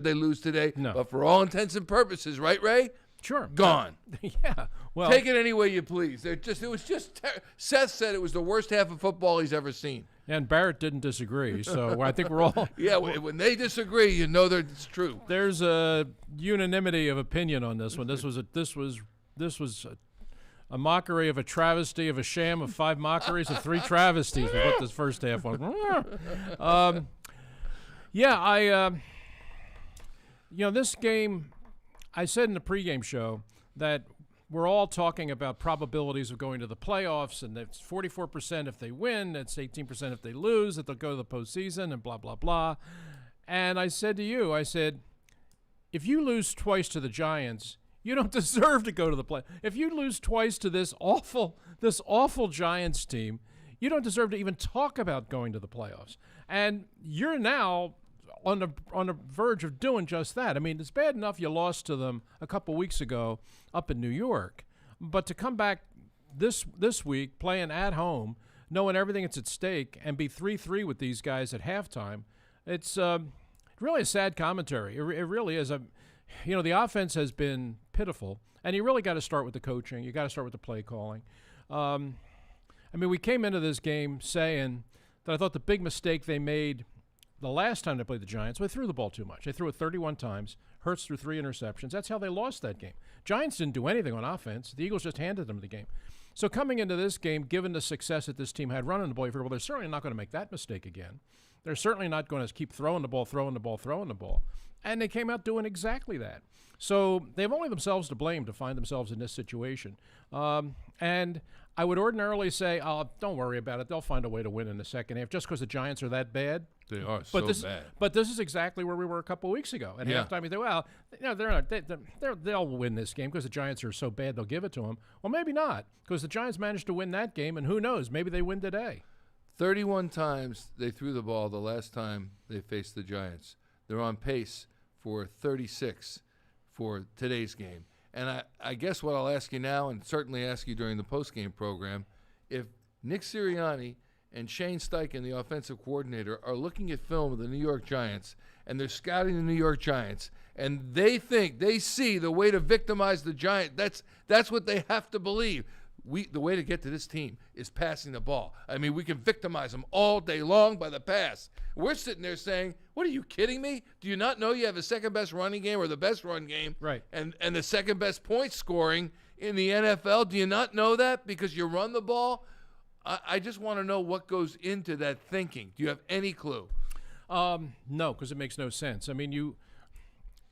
they lose today. No. But for all intents and purposes, right, Ray? Sure. Gone. Yeah. Well, take it any way you please. Seth said it was the worst half of football he's ever seen. And Barrett didn't disagree, so I think we're all. Yeah, when they disagree, you know that it's true. There's a unanimity of opinion on this one. This was a mockery of a travesty of a sham of 5 mockeries of 3 travesties. Is what this first half was. This game. I said in the pregame show that we're all talking about probabilities of going to the playoffs, and it's 44% if they win, it's 18% if they lose, that they'll go to the postseason, and blah, blah, blah. And I said to you, if you lose twice to the Giants, you don't deserve to go to the play. If you lose twice to this awful Giants team, you don't deserve to even talk about going to the playoffs. And you're now on the verge of doing just that. I mean, it's bad enough you lost to them a couple weeks ago up in New York, but to come back this week playing at home, knowing everything that's at stake, and be 3-3 with these guys at halftime, it's really a sad commentary. It really is. The offense has been pitiful, and you really got to start with the coaching. You got to start with the play calling. We came into this game saying that I thought the big mistake they made the last time they played the Giants, they threw the ball too much. They threw it 31 times. Hurts threw 3 interceptions. That's how they lost that game. Giants didn't do anything on offense. The Eagles just handed them the game. So coming into this game, given the success that this team had running the ball, you figure, well, they're certainly not going to make that mistake again. They're certainly not going to keep throwing the ball. And they came out doing exactly that. So they have only themselves to blame to find themselves in this situation. And I would ordinarily say, don't worry about it. They'll find a way to win in the second half just because the Giants are that bad. They are bad. But this is exactly where we were a couple of weeks ago. At halftime, you think, they'll win this game because the Giants are so bad they'll give it to them. Well, maybe not, because the Giants managed to win that game, and who knows, maybe they win today. 31 times they threw the ball the last time they faced the Giants. They're on pace for 36 for today's game. And I guess what I'll ask you now, and certainly ask you during the postgame program, if Nick Sirianni and Shane Steichen, the offensive coordinator, are looking at film of the New York Giants, and they're scouting the New York Giants, and they see the way to victimize the Giants. That's what they have to believe. The way to get to this team is passing the ball. I mean, we can victimize them all day long by the pass. We're sitting there saying, what are you kidding me? Do you not know you have the second best running game or the best run game, right, and the second best point scoring in the NFL? Do you not know that because you run the ball? I just want to know what goes into that thinking. Do you have any clue? No, because it makes no sense. I mean, you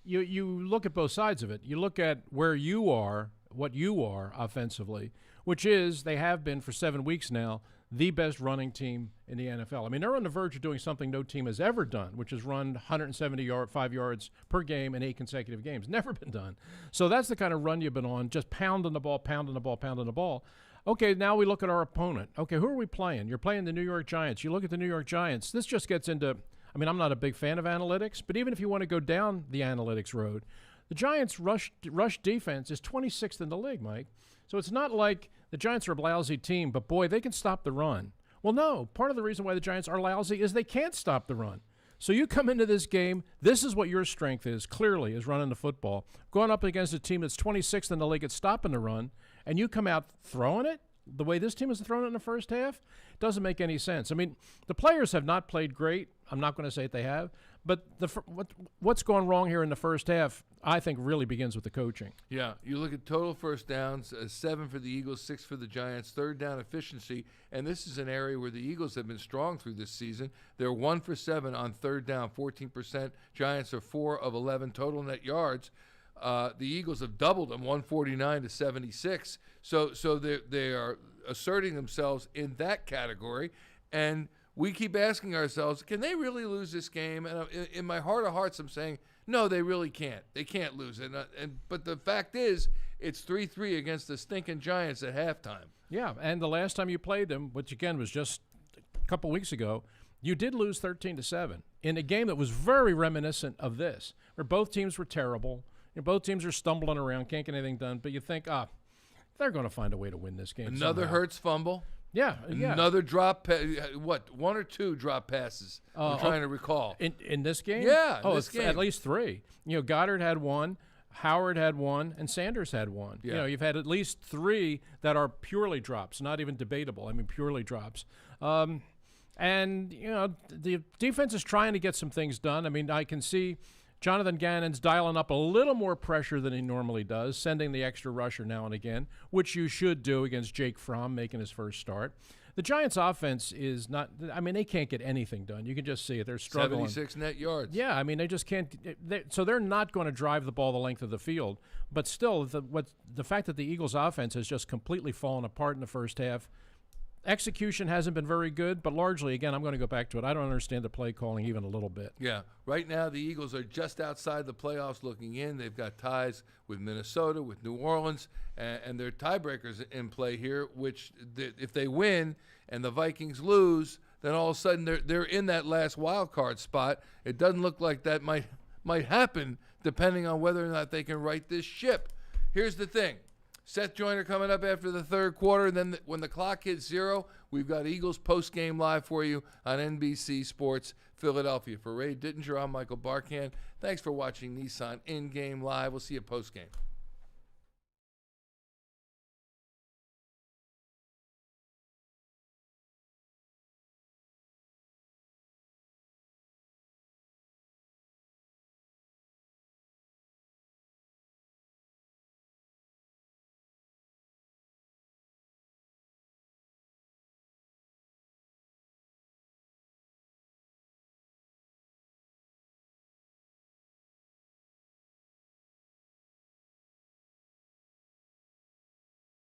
look at both sides of it. You look at where you are, what you are offensively, which is they have been for 7 weeks now the best running team in the NFL. I mean, they're on the verge of doing something no team has ever done, which is run 175 yards per game in 8 consecutive games. Never been done. So that's the kind of run you've been on, just pounding the ball. Okay, now we look at our opponent. Okay, who are we playing? You're playing the New York Giants. You look at the New York Giants. This just gets into, I mean, I'm not a big fan of analytics, but even if you want to go down the analytics road, the Giants' rush defense is 26th in the league, Mike. So it's not like the Giants are a lousy team, but boy, they can stop the run. Well, no, part of the reason why the Giants are lousy is they can't stop the run. So you come into this game, this is what your strength is, clearly, is running the football. Going up against a team that's 26th in the league at stopping the run, and you come out throwing it the way this team has thrown it in the first half, doesn't make any sense. I mean, the players have not played great. I'm not going to say that they have. But what's gone wrong here in the first half, I think, really begins with the coaching. Yeah, you look at total first downs, 7 for the Eagles, 6 for the Giants, third down efficiency, and this is an area where the Eagles have been strong through this season. They're 1 for 7 on third down, 14%. Giants are 4 of 11 total net yards. The Eagles have doubled them, 149 to 76. So they are asserting themselves in that category, and we keep asking ourselves, can they really lose this game? And in my heart of hearts, I'm saying, no, they really can't. They can't lose it. But the fact is, it's 3-3 against the stinking Giants at halftime. Yeah, and the last time you played them, which again was just a couple weeks ago, you did lose 13-7 in a game that was very reminiscent of this, where both teams were terrible. Both teams are stumbling around, can't get anything done. But you think, they're going to find a way to win this game. Another somehow. Hurts fumble. Yeah. Another what? One or two drop passes? I'm trying to recall. In this game? Yeah. Oh, this game. At least three. Goddard had one, Howard had one, and Sanders had one. Yeah. You've had at least three that are purely drops, not even debatable. I mean, purely drops. And the defense is trying to get some things done. I mean, I can see Jonathan Gannon's dialing up a little more pressure than he normally does, sending the extra rusher now and again, which you should do against Jake Fromm making his first start. The Giants' offense is not – I mean, they can't get anything done. You can just see it. They're struggling. 76 net yards. Yeah, I mean, they just can't – so they're not going to drive the ball the length of the field. But still, the fact that the Eagles' offense has just completely fallen apart in the first half – execution hasn't been very good, but largely, again, I'm going to go back to it. I don't understand the play calling even a little bit. Yeah. Right now, the Eagles are just outside the playoffs looking in. They've got ties with Minnesota, with New Orleans, and they're tiebreakers in play here, which if they win and the Vikings lose, then all of a sudden they're in that last wild card spot. It doesn't look like that might happen depending on whether or not they can right this ship. Here's the thing. Seth Joyner coming up after the third quarter. And then when the clock hits 0, we've got Eagles post-game live for you on NBC Sports Philadelphia. For Ray Dittinger, I'm Michael Barkann. Thanks for watching Nissan In-Game Live. We'll see you post-game.